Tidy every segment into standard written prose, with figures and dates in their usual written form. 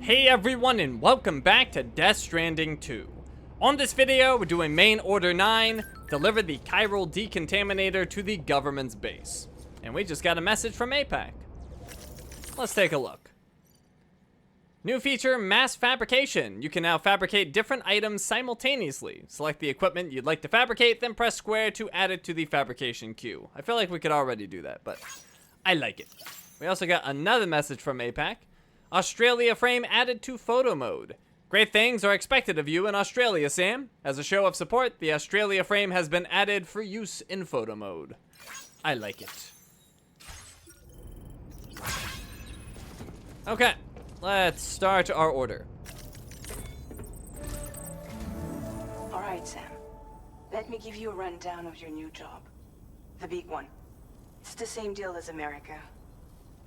Hey everyone, and welcome back to Death Stranding 2. On this video, we're doing Main Order 9, deliver the Chiral Decontaminator to the government's base. And we just got a message from APAC. Let's take a look. New feature, mass fabrication. You can now fabricate different items simultaneously. Select the equipment you'd like to fabricate, then press square to add it to the fabrication queue. I feel like we could already do that, but I like it. We also got another message from APAC. Australia frame added to photo mode. Great things are expected of you in Australia, Sam. As a show of support, the Australia frame has been added for use in photo mode. I like it. Okay, let's start our order. All right, Sam. Let me give you a rundown of your new job. The big one. It's the same deal as America.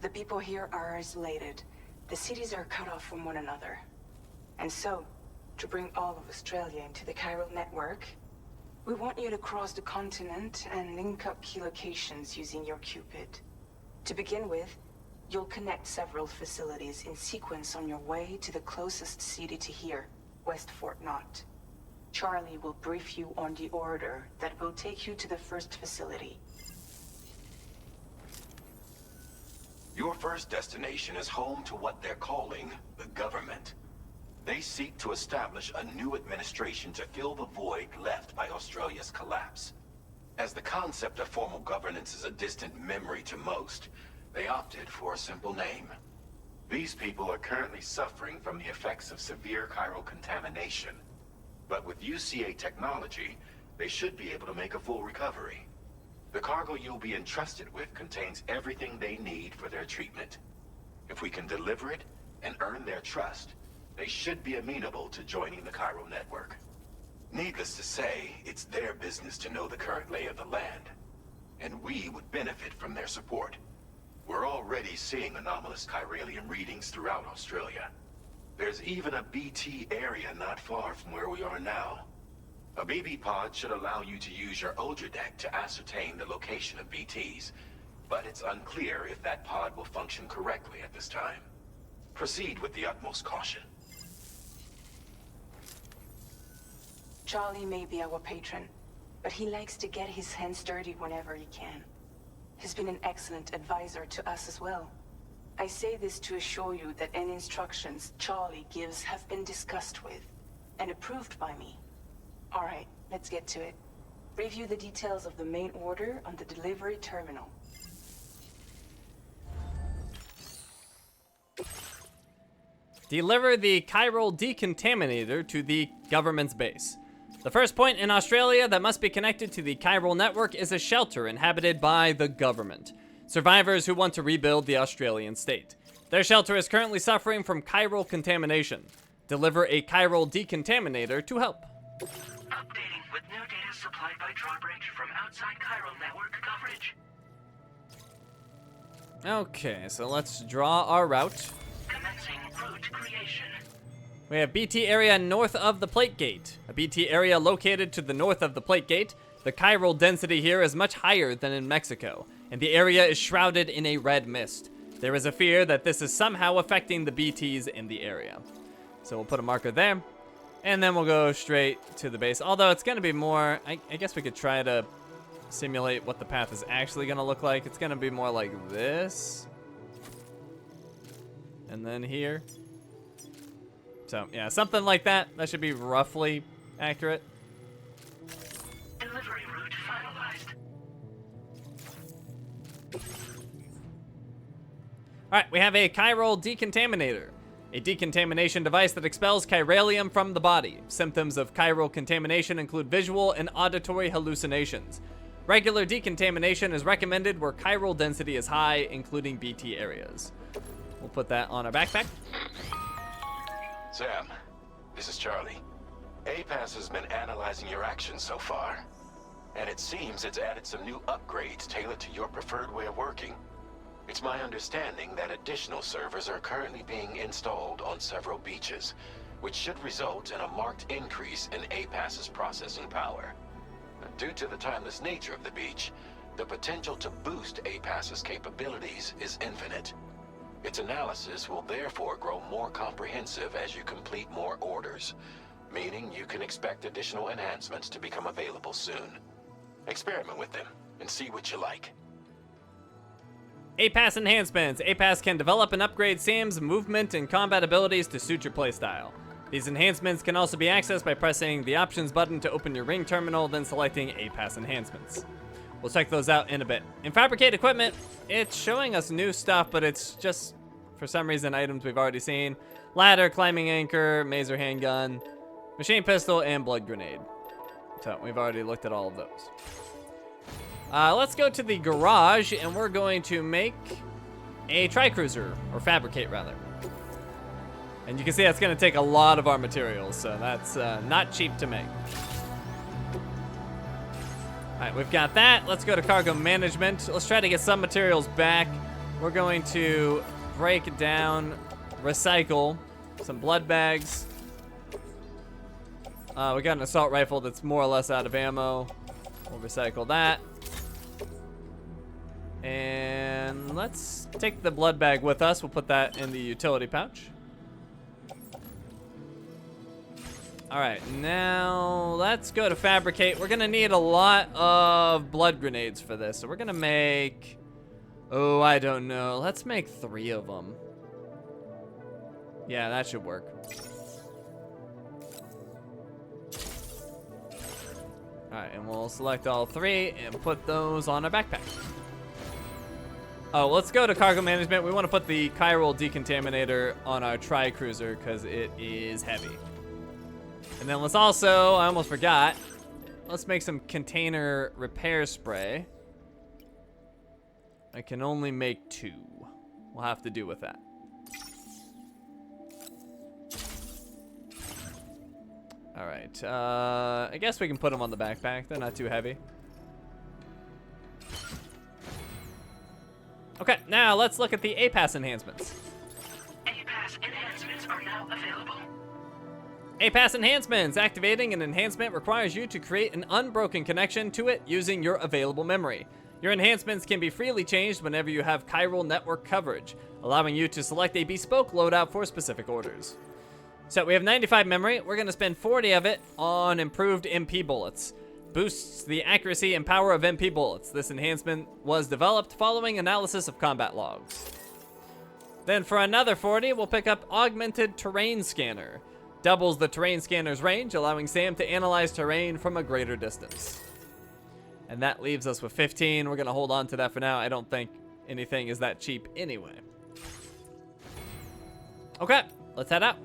The people here are isolated. The cities are cut off from one another. And so, to bring all of Australia into the Chiral network, we want you to cross the continent and link up key locations using your Cupid. To begin with, you'll connect several facilities in sequence on your way to the closest city to here, West Fort Knott. Charlie will brief you on the order that will take you to the first facility. Your first destination is home to what they're calling the government. They seek to establish a new administration to fill the void left by Australia's collapse. As the concept of formal governance is a distant memory to most, they opted for a simple name. These people are currently suffering from the effects of severe chiral contamination. But with UCA technology, they should be able to make a full recovery. The cargo you'll be entrusted with contains everything they need for their treatment. If we can deliver it and earn their trust, they should be amenable to joining the Chiral network. Needless to say, it's their business to know the current lay of the land, and we would benefit from their support. We're already seeing anomalous chiralium readings throughout Australia. There's even a BT area not far from where we are now. A BB pod should allow you to use your Ultra deck to ascertain the location of BTs, but it's unclear if that pod will function correctly at this time. Proceed with the utmost caution. Charlie may be our patron, but he likes to get his hands dirty whenever he can. He's been an excellent advisor to us as well. I say this to assure you that any instructions Charlie gives have been discussed with and approved by me. All right, let's get to it. Review the details of the main order on the delivery terminal. Deliver the Chiral Decontaminator to the government's base. The first point in Australia that must be connected to the Chiral network is a shelter inhabited by the government. Survivors who want to rebuild the Australian state. Their shelter is currently suffering from chiral contamination. Deliver a Chiral Decontaminator to help. Updating with new data supplied by Drawbridge from outside Chiral network coverage. Okay, so let's draw our route. Commencing route creation. We have BT area north of the plate gate. A BT area located to the north of the plate gate. The chiral density here is much higher than in Mexico, and the area is shrouded in a red mist. There is a fear that this is somehow affecting the BTs in the area. So we'll put a marker there. And then we'll go straight to the base. Although it's going to be more, I guess we could try to simulate what the path is actually going to look like. It's going to be more like this. And then here. So, yeah, something like that. That should be roughly accurate. Delivery route finalized. Alright, we have a Chiral Decontaminator. A decontamination device that expels chiralium from the body. Symptoms of chiral contamination include visual and auditory hallucinations. Regular decontamination is recommended where chiral density is high, including BT areas. We'll put that on our backpack. Sam, this is Charlie. APAS has been analyzing your actions so far, and it seems it's added some new upgrades tailored to your preferred way of working. It's my understanding that additional servers are currently being installed on several beaches, which should result in a marked increase in APAS's processing power. Due to the timeless nature of the beach, the potential to boost APAS's capabilities is infinite. Its analysis will therefore grow more comprehensive as you complete more orders, meaning you can expect additional enhancements to become available soon. Experiment with them and see what you like. APAS enhancements. APAS can develop and upgrade Sam's movement and combat abilities to suit your playstyle. These enhancements can also be accessed by pressing the options button to open your ring terminal, then selecting APAS enhancements. We'll check those out in a bit. In fabricate equipment, it's showing us new stuff, but it's just, for some reason, items we've already seen. Ladder, climbing anchor, mazer handgun, machine pistol, and blood grenade. So we've already looked at all of those. Let's go to the garage, and we're going to make a tri-cruiser, or fabricate rather. And you can see that's going to take a lot of our materials, so that's not cheap to make. All right, we've got that. Let's go to cargo management. Let's try to get some materials back. We're going to break down, recycle some blood bags. We got an assault rifle that's more or less out of ammo. We'll recycle that. And let's take the blood bag with us. We'll put that in the utility pouch. All right, now let's go to fabricate. We're gonna need a lot of blood grenades for this. So we're gonna make, oh, I don't know. Let's make 3 of them. Yeah, that should work. All right, and we'll select all 3 and put those on our backpack. Oh, let's go to cargo management. We want to put the Chiral Decontaminator on our tri-cruiser because it is heavy. And then let's also, I almost forgot, let's make some container repair spray. I can only make 2. We'll have to do with that. All right, I guess we can put them on the backpack. They're not too heavy. Okay, now let's look at the APAS enhancements. APAS enhancements are now available. APAS enhancements. Activating an enhancement requires you to create an unbroken connection to it using your available memory. Your enhancements can be freely changed whenever you have chiral network coverage, allowing you to select a bespoke loadout for specific orders. So we have 95 memory. We're going to spend 40 of it on improved MP bullets. Boosts the accuracy and power of MP bullets. This enhancement was developed following analysis of combat logs. Then for another 40, we'll pick up Augmented Terrain Scanner. Doubles the terrain scanner's range, allowing Sam to analyze terrain from a greater distance. And that leaves us with 15. We're going to hold on to that for now. I don't think anything is that cheap anyway. Okay, let's head out.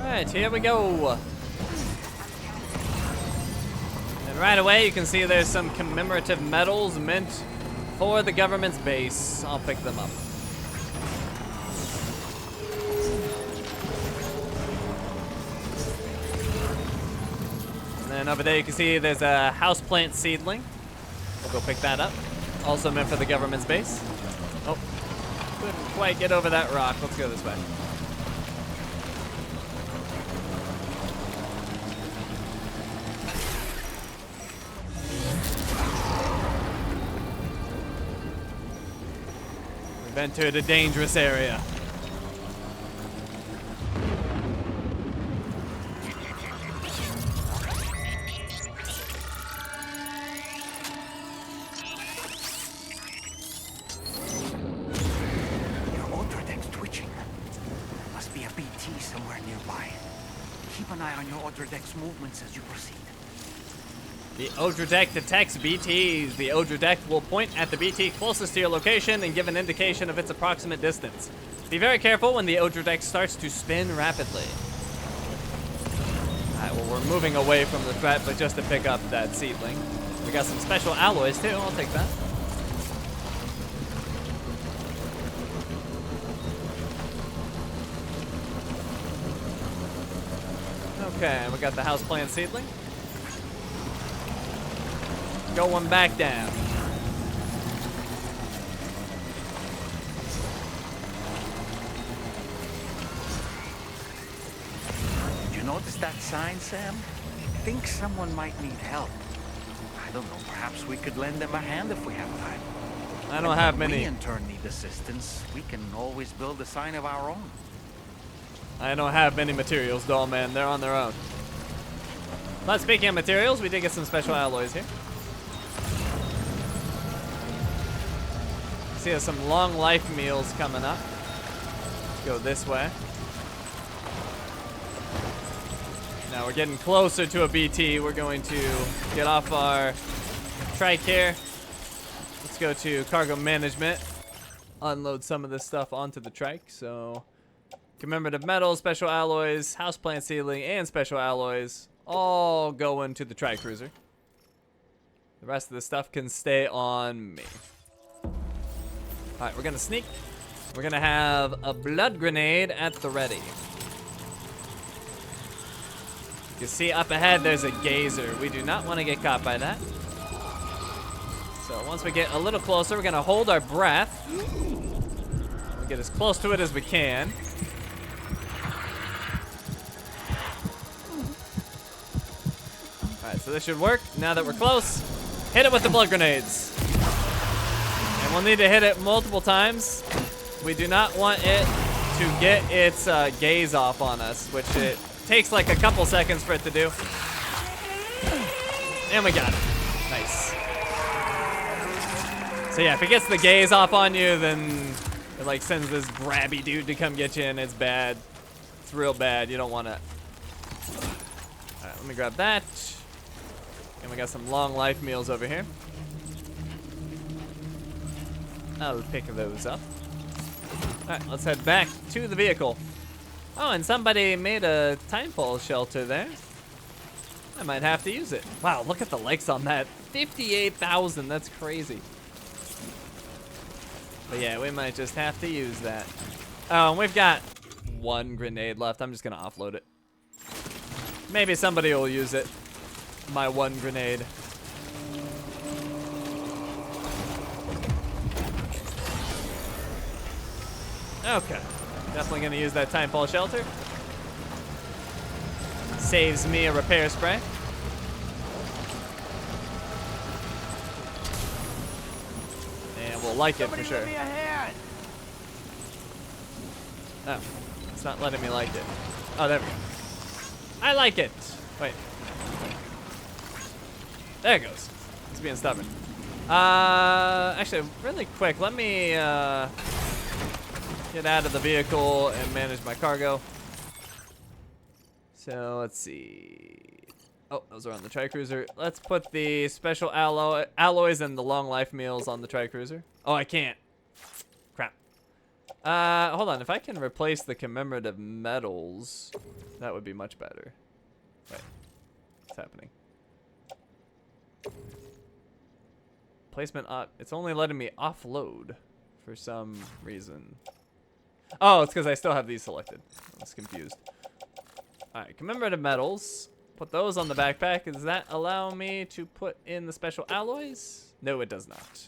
Alright, here we go. And right away you can see there's some commemorative medals meant for the government's base. I'll pick them up. And then over there you can see there's a houseplant seedling. We'll go pick that up. Also meant for the government's base. Oh, couldn't quite get over that rock. Let's go this way. We've entered a dangerous area. Keep an eye on your Odradek's movements as you proceed. The Odradek detects BTs. The Odradek will point at the BT closest to your location and give an indication of its approximate distance. Be very careful when the Odradek starts to spin rapidly. Alright, well we're moving away from the threat, but just to pick up that seedling. We got some special alloys too, I'll take that. Okay, we got the houseplant seedling. Going back down. Notice that sign, Sam? Think someone might need help. I don't know, perhaps we could lend them a hand if we have time. I don't have When many. we in turn need assistance, we can always build a sign of our own. I don't have many materials, doll man. They're on their own. But speaking of materials, we did get some special alloys here. See, there's some long life meals coming up. Let's go this way. Now we're getting closer to a BT. We're going to get off our trike here. Let's go to cargo management. Unload some of this stuff onto the trike. So, commemorative metals, special alloys, houseplant sealing, and special alloys all go into the trike cruiser. The rest of the stuff can stay on me. All right, we're gonna sneak. We're gonna have a blood grenade at the ready. You see up ahead, there's a gazer. We do not want to get caught by that. So once we get a little closer, we're gonna hold our breath. We'll get as close to it as we can. All right, so this should work. Now that we're close, hit it with the blood grenades. And we'll need to hit it multiple times. We do not want it to get its gaze off on us, which it takes like a couple seconds for it to do. And we got it. Nice. So yeah, if it gets the gaze off on you, then it like sends this grabby dude to come get you, and it's bad. It's real bad. You don't want to. All right, let me grab that. And we got some long life meals over here. I'll pick those up. All right, let's head back to the vehicle. Oh, and somebody made a time pole shelter there. I might have to use it. Wow, look at the likes on that. 58,000, that's crazy. But yeah, we might just have to use that. Oh, and we've got one grenade left. I'm just gonna offload it. Maybe somebody will use it. My one grenade. Okay. Definitely gonna use that time pole shelter. Saves me a repair spray. And we'll like it for sure. Oh, it's not letting me like it. Oh, there we go. I like it. Wait. There it goes. It's being stubborn. Actually, really quick, let me get out of the vehicle and manage my cargo. So let's see. Oh, those are on the Tri-Cruiser. Let's put the special alloys and the long life meals on the Tri-Cruiser. Oh, I can't. Crap. Hold on. If I can replace the commemorative metals, that would be much better. Wait, what's happening? Placement up. It's only letting me offload for some reason. Oh, it's because I still have these selected. I was confused. All right, commemorative metals. Put those on the backpack. Does that allow me to put in the special alloys? No, it does not.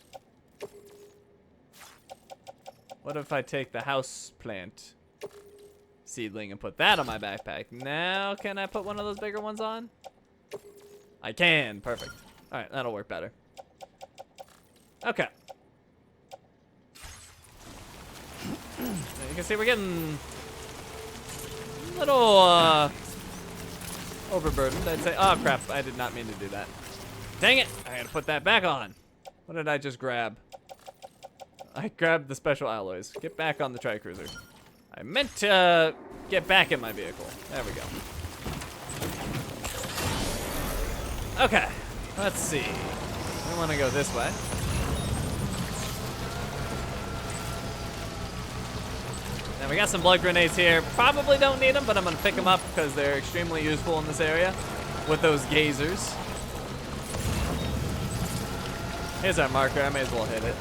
What if I take the house plant seedling and put that on my backpack? Now, can I put one of those bigger ones on? I can. Perfect. All right, that'll work better. Okay. You can see we're getting a little overburdened, I'd say. Oh, crap. I did not mean to do that. Dang it. I gotta put that back on. What did I just grab? I grabbed the special alloys. Get back on the Tri-Cruiser. I meant to get back in my vehicle. There we go. Okay. Let's see. We want to go this way. Now we got some blood grenades here. Probably don't need them, but I'm gonna pick them up because they're extremely useful in this area with those gazers. Here's our marker. I may as well hit it.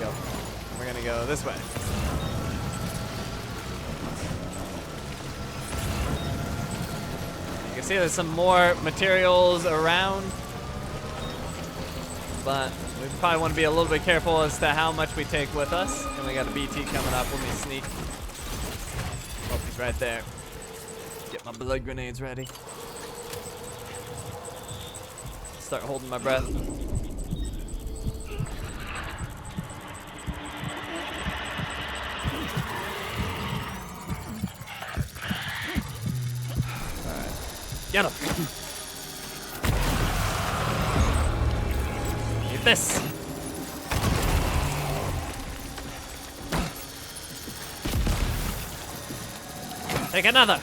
Go. We're gonna go this way. You can see there's some more materials around, but we probably want to be a little bit careful as to how much we take with us. And we got a BT coming up. Let me sneak. He's right there. Get my blood grenades ready. Start holding my breath. Alright. Get him! Eat this! Take another!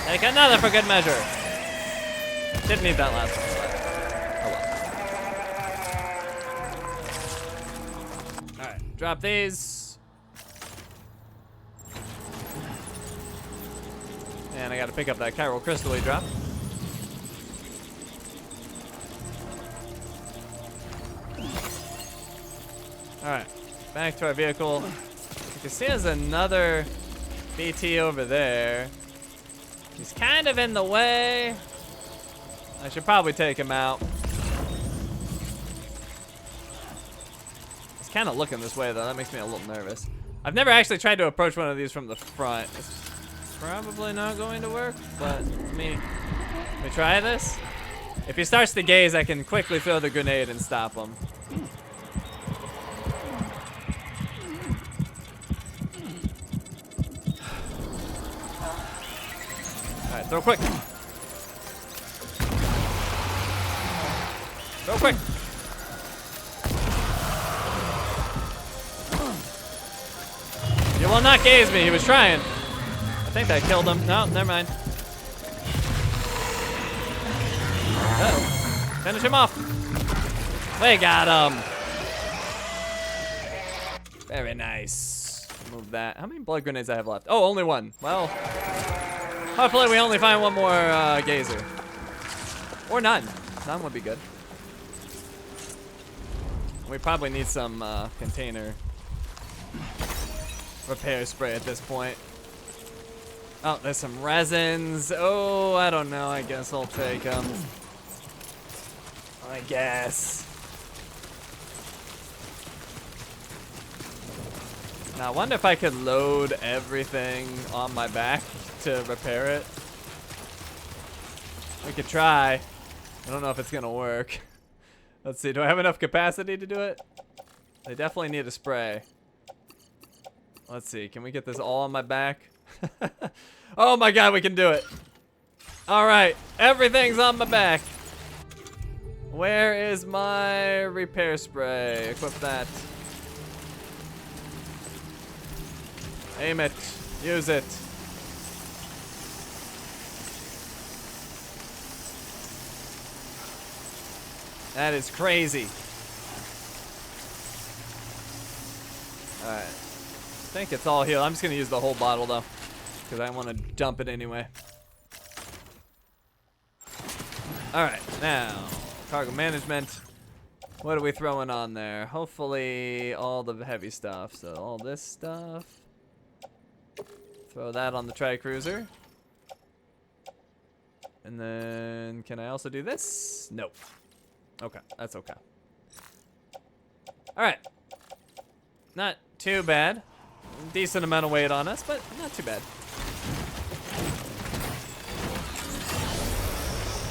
Take another for good measure! Didn't need that last one, but oh well. Alright, drop these. And I gotta pick up that chiral crystal he dropped. Alright, back to our vehicle. You can see there's another BT over there. He's kind of in the way. I should probably take him out. He's kind of looking this way though. That makes me a little nervous. I've never actually tried to approach one of these from the front. It's probably not going to work, but let me try this. If he starts to gaze, I can quickly throw the grenade and stop him. Alright, throw quick. Throw quick. You will not gaze me. He was trying. I think that killed him. No, never mind. Uh-oh. Finish him off. We got him. Very nice. Move that. How many blood grenades I have left? Oh, only one. Well, hopefully we only find one more gazer. Or none. None would be good. We probably need some container repair spray at this point. Oh, there's some resins. Oh, I don't know. I guess I'll take them. I guess. Now, I wonder if I could load everything on my back to repair it. We could try. I don't know if it's gonna work. Let's see, do I have enough capacity to do it? I definitely need a spray. Let's see, can we get this all on my back? Oh my god, we can do it. All right, everything's on my back. Where is my repair spray? Equip that. Aim it, use it. That is crazy. All right, I think it's all healed. I'm just gonna use the whole bottle though, because I want to dump it anyway. All right, now cargo management. What are we throwing on there? Hopefully all the heavy stuff. So all this stuff. Throw that on the tri-cruiser. And then can I also do this? Nope. Okay, that's okay. All right. Not too bad. Decent amount of weight on us, but not too bad.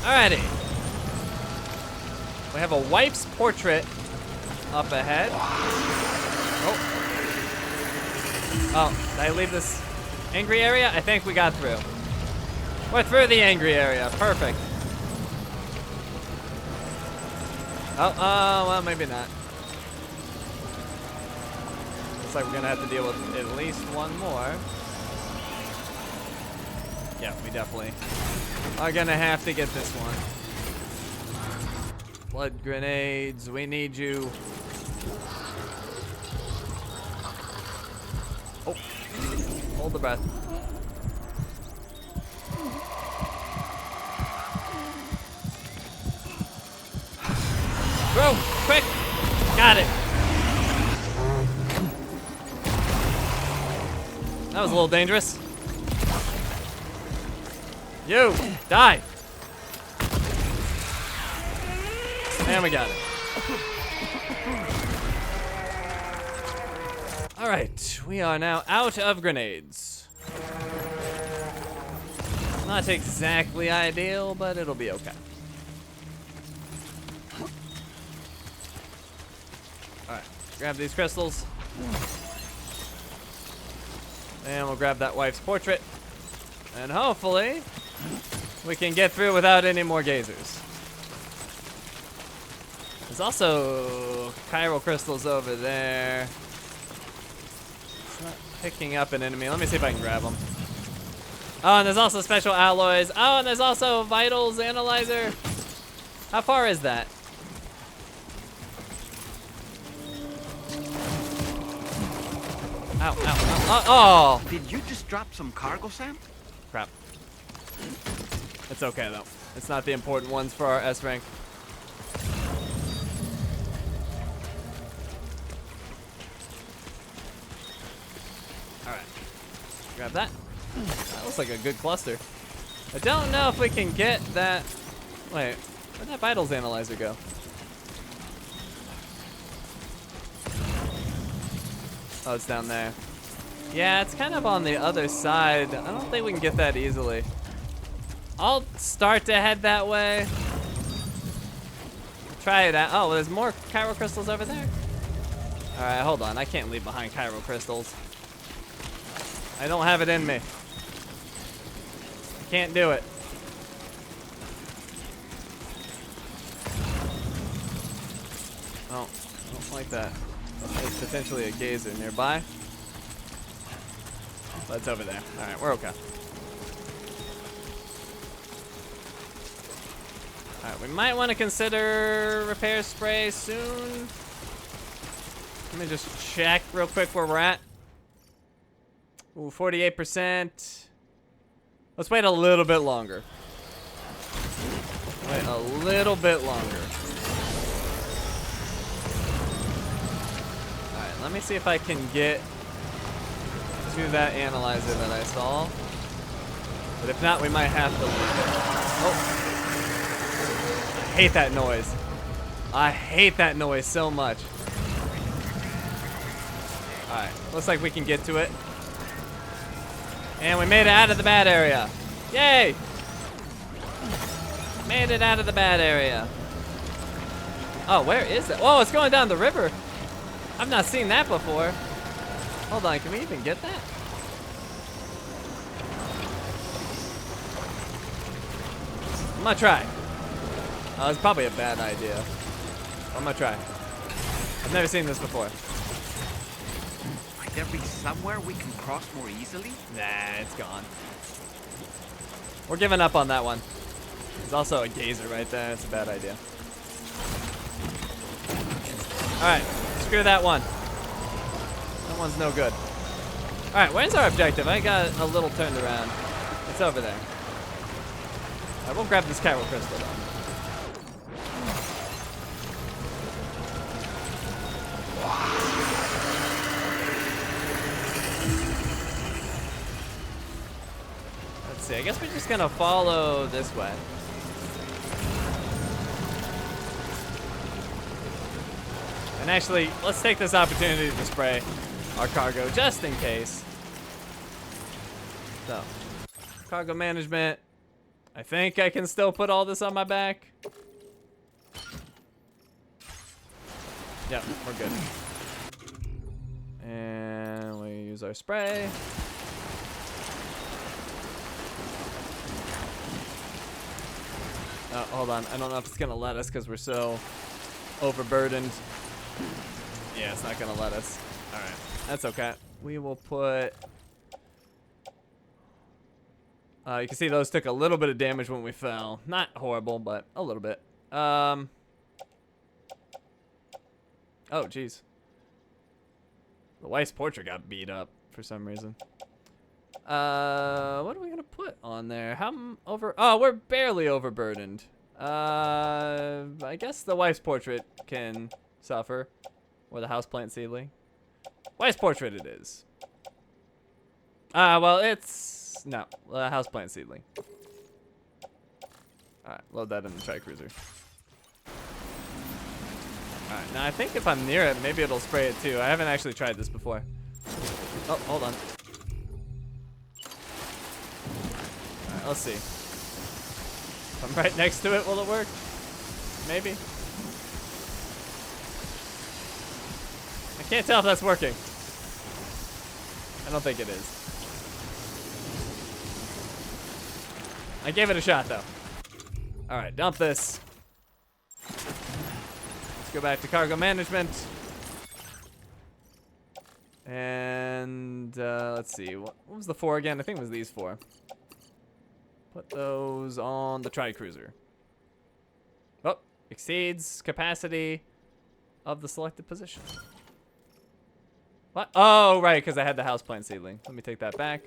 Alrighty. We have a wife's portrait up ahead. Oh, did I leave this angry area? I think we got through. We're through the angry area. Perfect. Oh, well, maybe not. Looks like we're gonna have to deal with at least one more. Yeah, we definitely are gonna have to get this one. Blood grenades, we need you. Oh, hold the breath. Throw, quick, got it. That was a little dangerous. You, die. And we got it. All right, we are now out of grenades. Not exactly ideal, but it'll be okay. Alright, grab these crystals. And we'll grab that wife's portrait. And hopefully, we can get through without any more gazers. There's also chiral crystals over there. It's not picking up an enemy. Let me see if I can grab them. Oh, and there's also special alloys. Oh, and there's also vitals analyzer. How far is that? Ow, ow, ow, oh! Did you just drop some cargo, Sam? Crap. It's okay, though. It's not the important ones for our S rank. Alright. Grab that. That looks like a good cluster. I don't know if we can get that... Wait, where'd that vitals analyzer go? Oh, it's down there. Yeah, it's kind of on the other side. I don't think we can get that easily. I'll start to head that way. Try it out. Oh, well, there's more chiral crystals over there. All right, hold on. I can't leave behind chiral crystals. I don't have it in me. I can't do it. Oh, I don't like that. There's potentially a gazer nearby. That's over there. All right, we're okay. All right, we might want to consider repair spray soon. Let me just check real quick where we're at. Ooh, 48%. Let's wait a little bit longer. Wait a little bit longer. Alright, let me see if I can get to that analyzer that I saw. But if not, we might have to leave it. Oh. I hate that noise. I hate that noise so much. Alright, looks like we can get to it. And we made it out of the bad area. Yay! Made it out of the bad area. Oh, where is it? Oh, it's going down the river. I've not seen that before. Hold on, can we even get that? I'm gonna try. Oh, it's probably a bad idea. I'm gonna try. I've never seen this before. Might there be somewhere we can cross more easily? Nah, it's gone. We're giving up on that one. There's also a gazer right there. It's a bad idea. Alright, screw that one. That one's no good. Alright, where's our objective? I got a little turned around. It's over there. Alright, we'll grab this chiral crystal though. Let's see, I guess we're just gonna follow this way. And actually, let's take this opportunity to spray our cargo just in case. So, cargo management. I think I can still put all this on my back. Yep, we're good. And we use our spray. Oh, hold on. I don't know if it's gonna let us because we're so overburdened. Yeah, it's not gonna let us. All right, that's okay. We will put. You can see those took a little bit of damage when we fell. Not horrible, but a little bit. Oh, geez. The wife's portrait got beat up for some reason. What are we gonna put on there? How over? Oh, we're barely overburdened. I guess the wife's portrait can suffer, or the houseplant seedling. Wife's portrait it is. Well, it's no houseplant seedling. All right, load that in the tri-cruiser. All right, now I think if I'm near it, maybe it'll spray it too. I haven't actually tried this before. Oh, hold on. Let's see. If I'm right next to it, will it work? Maybe. I can't tell if that's working. I don't think it is. I gave it a shot, though. All right, dump this. Let's go back to cargo management. And let's see, what was the 4 again? I think it was these 4. Put those on the tri-cruiser. Oh, exceeds capacity of the selected position. What? Oh, right, because I had the houseplant seedling. Let me take that back.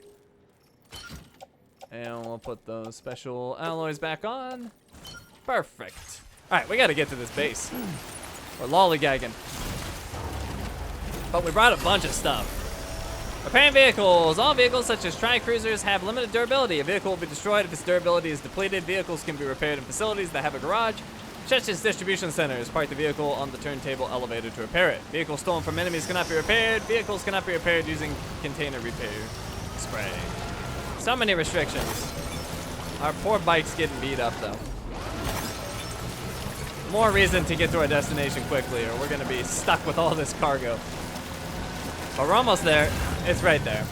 And we'll put those special alloys back on. Perfect. All right, we got to get to this base. We're lollygagging. But we brought a bunch of stuff. Repairing vehicles. All vehicles such as tri-cruisers have limited durability. A vehicle will be destroyed if its durability is depleted. Vehicles can be repaired in facilities that have a garage, such as distribution centers. Park the vehicle on the turntable elevator to repair it. Vehicles stolen from enemies cannot be repaired. Vehicles cannot be repaired using container repair spray. So many restrictions. Our poor bike's getting beat up, though. More reason to get to our destination quickly, or we're gonna be stuck with all this cargo. But we're almost there. It's right there.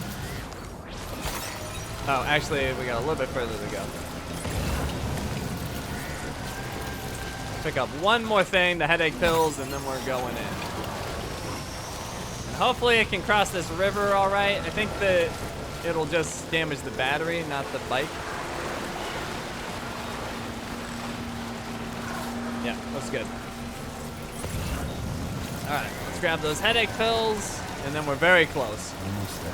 Oh, actually, we got a little bit further to go. Pick up one more thing, the headache pills, and then we're going in. And hopefully it can cross this river all right. I think that it'll just damage the battery, not the bike. Yeah, looks good. All right, let's grab those headache pills, and then we're very close. Almost there.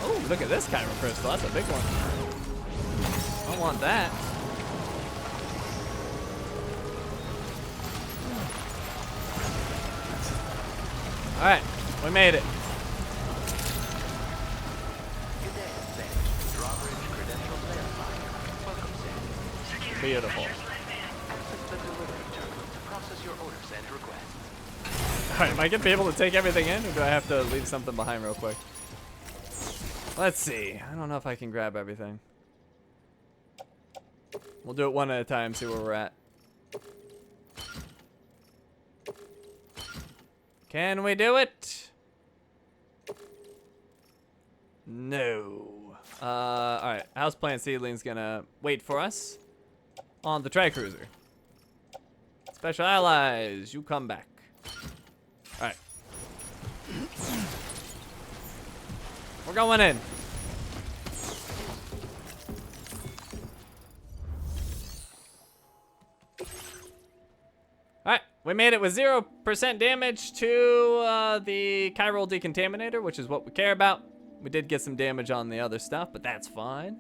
Oh, look at this chiral crystal. That's a big one. I want that. All right, we made it. Beautiful. Alright, am I gonna be able to take everything in, or do I have to leave something behind real quick? Let's see. I don't know if I can grab everything. We'll do it one at a time, see where we're at. Can we do it? No. Alright, houseplant seedling's gonna wait for us on the tri-cruiser. Special allies, you come back. Alright. We're going in. Alright, we made it with 0% damage to the Chiral Decontaminator, which is what we care about. We did get some damage on the other stuff, but that's fine.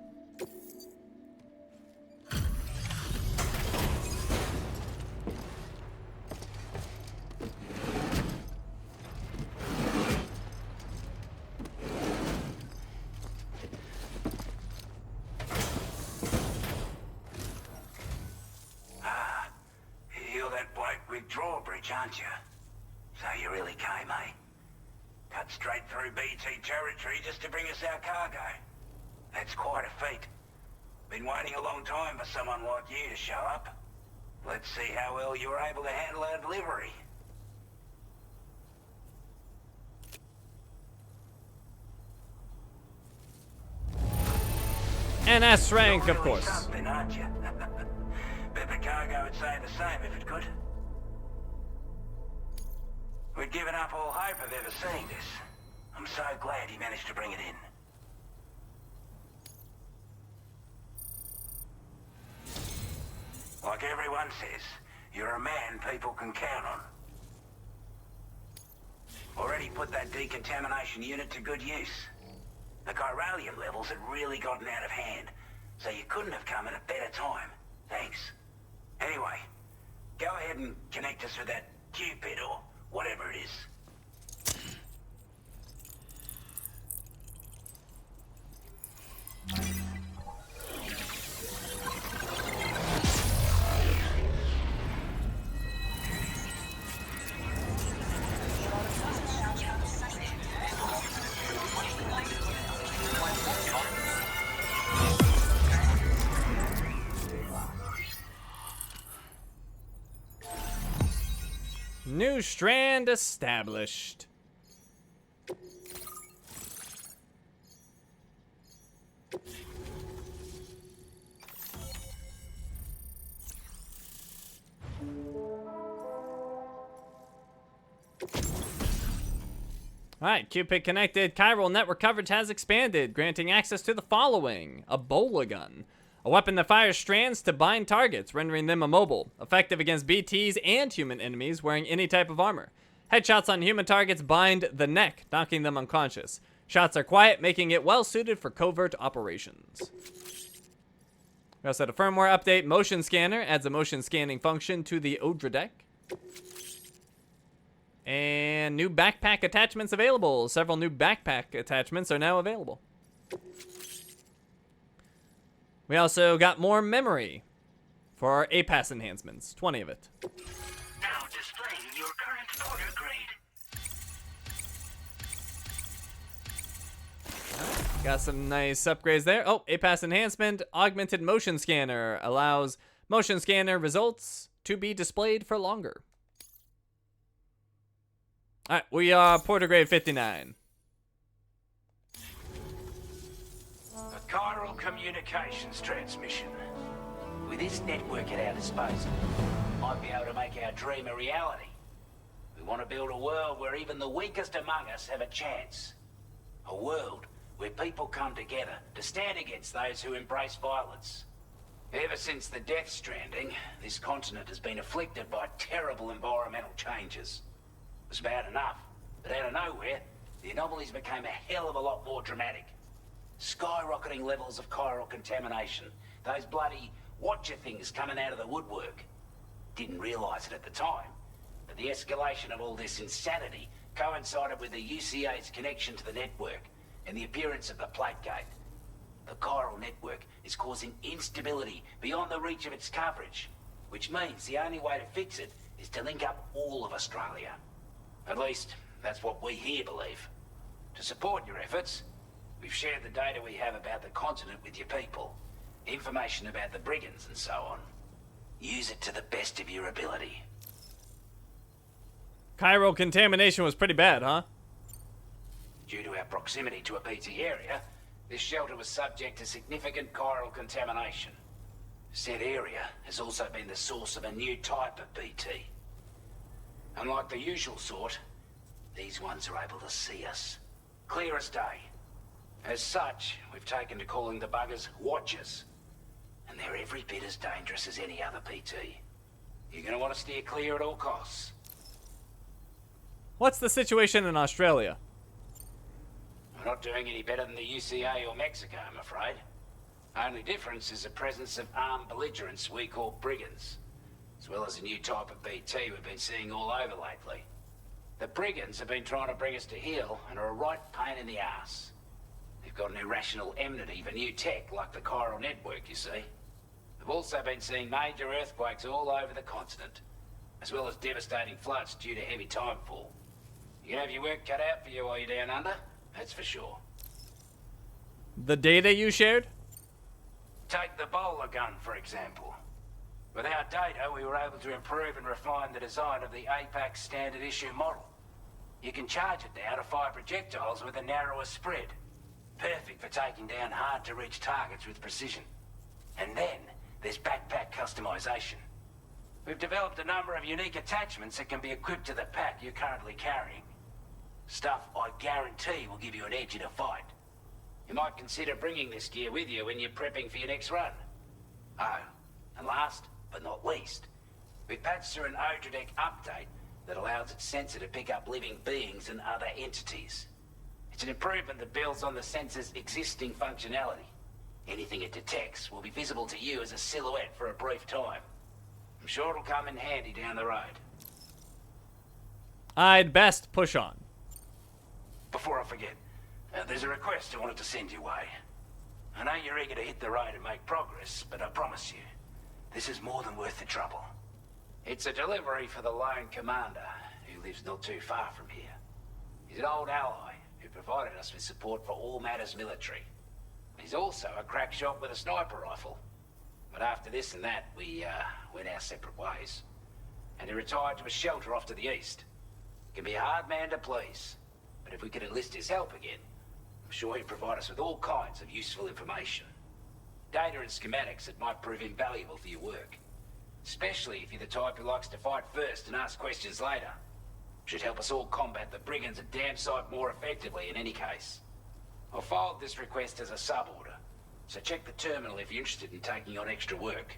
You're that bloke with drawbridge, aren't you? So you really came, eh? Cut straight through BT territory just to bring us our cargo. That's quite a feat. Been waiting a long time for someone like you to show up. Let's see how well you were able to handle our delivery. And S rank, You're of really course. something, aren't you? Bet the cargo would say the same if it could. We'd given up all hope of ever seeing this. I'm so glad he managed to bring it in. Like everyone says, you're a man people can count on. Already put that decontamination unit to good use. The chiralium levels had really gotten out of hand, so you couldn't have come at a better time. Thanks. Anyway, go ahead and connect us with that Cupid or whatever it is. New strand established. Alright, Cupid connected. Chiral network coverage has expanded, granting access to the following: a Ebola gun, a weapon that fires strands to bind targets, rendering them immobile, effective against BTs and human enemies wearing any type of armor. Headshots on human targets bind the neck, knocking them unconscious. Shots are quiet, making it well suited for covert operations. We also had a firmware update. Motion scanner adds a motion scanning function to the Odra deck. And new backpack attachments available. Several new backpack attachments are now available. We also got more memory for our APAS enhancements. 20 of it. Now displaying your current order grade. Got some nice upgrades there. Oh, APAS enhancement. Augmented motion scanner allows motion scanner results to be displayed for longer. Alright, we are Porter grade 59. A chiral communications transmission. With this network at our disposal, we might be able to make our dream a reality. We want to build a world where even the weakest among us have a chance. A world where people come together to stand against those who embrace violence. Ever since the Death Stranding, this continent has been afflicted by terrible environmental changes. It was bad enough, but out of nowhere, the anomalies became a hell of a lot more dramatic. Skyrocketing levels of chiral contamination, those bloody watcher things coming out of the woodwork. Didn't realize it at the time, but the escalation of all this insanity coincided with the UCA's connection to the network and the appearance of the Plate Gate. The chiral network is causing instability beyond the reach of its coverage, which means the only way to fix it is to link up all of Australia. At least, that's what we here believe. To support your efforts, we've shared the data we have about the continent with your people. Information about the brigands and so on. Use it to the best of your ability. Chiral contamination was pretty bad, huh? Due to our proximity to a BT area, this shelter was subject to significant chiral contamination. Said area has also been the source of a new type of BT. Unlike the usual sort, these ones are able to see us. Clear as day. As such, we've taken to calling the buggers Watchers. And they're every bit as dangerous as any other BT. You're gonna want to steer clear at all costs. What's the situation in Australia? We're not doing any better than the UCA or Mexico, I'm afraid. Only difference is the presence of armed belligerents we call brigands, as well as a new type of BT we've been seeing all over lately. The brigands have been trying to bring us to heel and are a right pain in the ass. They've got an irrational enmity for new tech like the chiral network, you see. We've also been seeing major earthquakes all over the continent, as well as devastating floods due to heavy timefall. You can have your work cut out for you while you're down under, that's for sure. The data you shared? Take the bowler gun, for example. With our data, we were able to improve and refine the design of the APAC standard issue model. You can charge it now to fire projectiles with a narrower spread. Perfect for taking down hard-to-reach targets with precision. And then, there's backpack customization. We've developed a number of unique attachments that can be equipped to the pack you're currently carrying. Stuff I guarantee will give you an edge in a fight. You might consider bringing this gear with you when you're prepping for your next run. Oh, and last but not least, we patched through an Odradec update that allows its sensor to pick up living beings and other entities. It's an improvement that builds on the sensor's existing functionality. Anything it detects will be visible to you as a silhouette for a brief time. I'm sure it'll come in handy down the road. I'd best push on. Before I forget, there's a request I wanted to send your way. I know you're eager to hit the road and make progress, but I promise you, this is more than worth the trouble. It's a delivery for the lone commander, who lives not too far from here. He's an old ally who provided us with support for all matters military. He's also a crack shot with a sniper rifle. But after this and that, we went our separate ways. and he retired to a shelter off to the east. He can be a hard man to please, but if we could enlist his help again, I'm sure he'd provide us with all kinds of useful information. Data and schematics that might prove invaluable for your work. Especially if you're the type who likes to fight first and ask questions later. Should help us all combat the brigands a damn sight more effectively in any case. I filed this request as a sub-order, so check the terminal if you're interested in taking on extra work.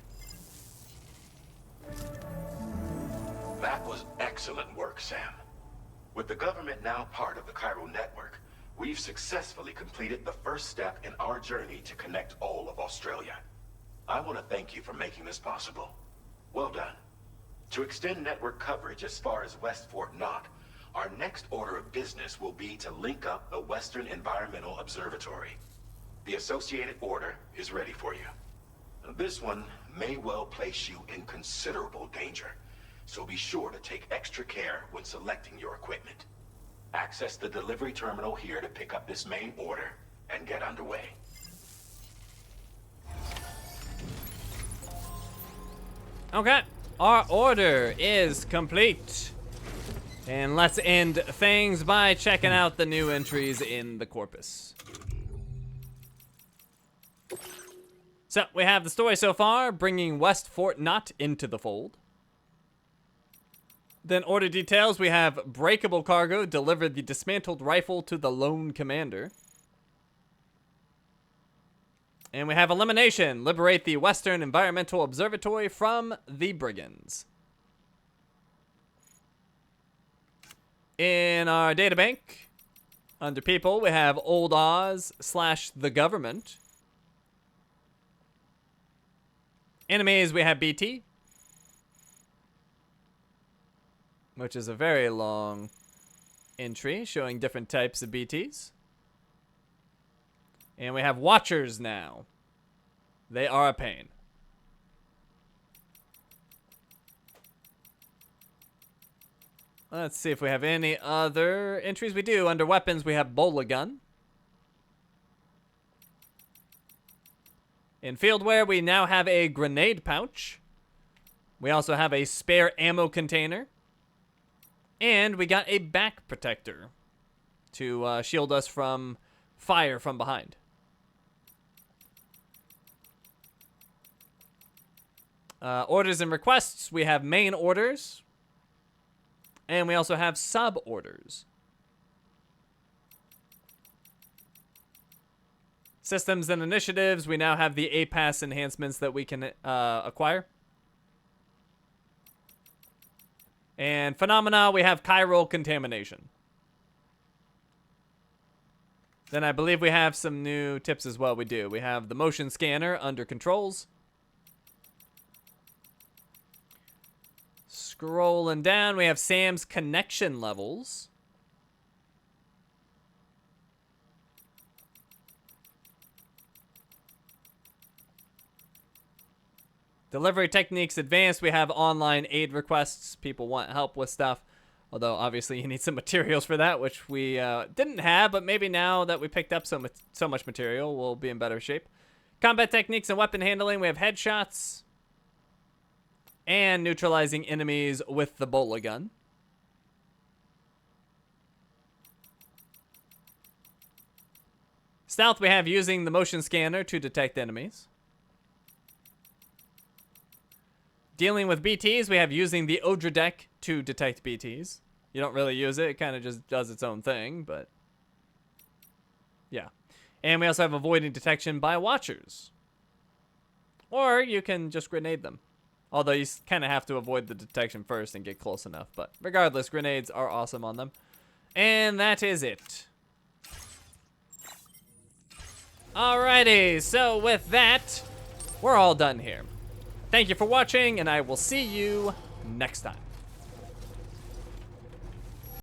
That was excellent work, Sam. With the government now part of the Chiral network, we've successfully completed the first step in our journey to connect all of Australia. I want to thank you for making this possible. Well done. To extend network coverage as far as West Fort Knott, our next order of business will be to link up the Western Environmental Observatory. The associated order is ready for you. This one may well place you in considerable danger, so be sure to take extra care when selecting your equipment. Access the delivery terminal here to pick up this main order and get underway. Okay, our order is complete. And let's end things by checking out the new entries in the corpus. So, we have the story so far, bringing West Fort Knott into the fold. Then order details, we have breakable cargo, deliver the dismantled rifle to the lone commander. And we have elimination, liberate the Western Environmental Observatory from the brigands. In our databank, under people, we have Old Oz / the government. Enemies, we have BT, which is a very long entry showing different types of BTs. And we have Watchers now. They are a pain. Let's see if we have any other entries. We do. Under weapons, we have Bola Gun. In fieldware, we now have a grenade pouch. We also have a spare ammo container. And we got a back protector to shield us from fire from behind. Orders and requests, we have main orders. And we also have sub-orders. Systems and initiatives, we now have the APAS enhancements that we can acquire. And phenomena, we have chiral contamination. Then I believe we have some new tips as well. We do. We have the motion scanner under controls. Scrolling down, we have Sam's connection levels. Delivery techniques advanced. We have online aid requests. People want help with stuff. Although, obviously, you need some materials for that, which we didn't have. But maybe now that we picked up so much material, we'll be in better shape. Combat techniques and weapon handling. We have headshots. And neutralizing enemies with the Bola Gun. Stealth, we have using the motion scanner to detect enemies. Dealing with BTs, we have using the Odra deck to detect BTs. You don't really use it. It kind of just does its own thing, but yeah. And we also have avoiding detection by watchers. Or you can just grenade them. Although you kind of have to avoid the detection first and get close enough. But regardless, grenades are awesome on them. And that is it. Alrighty, so with that, we're all done here. Thank you for watching, and I will see you next time.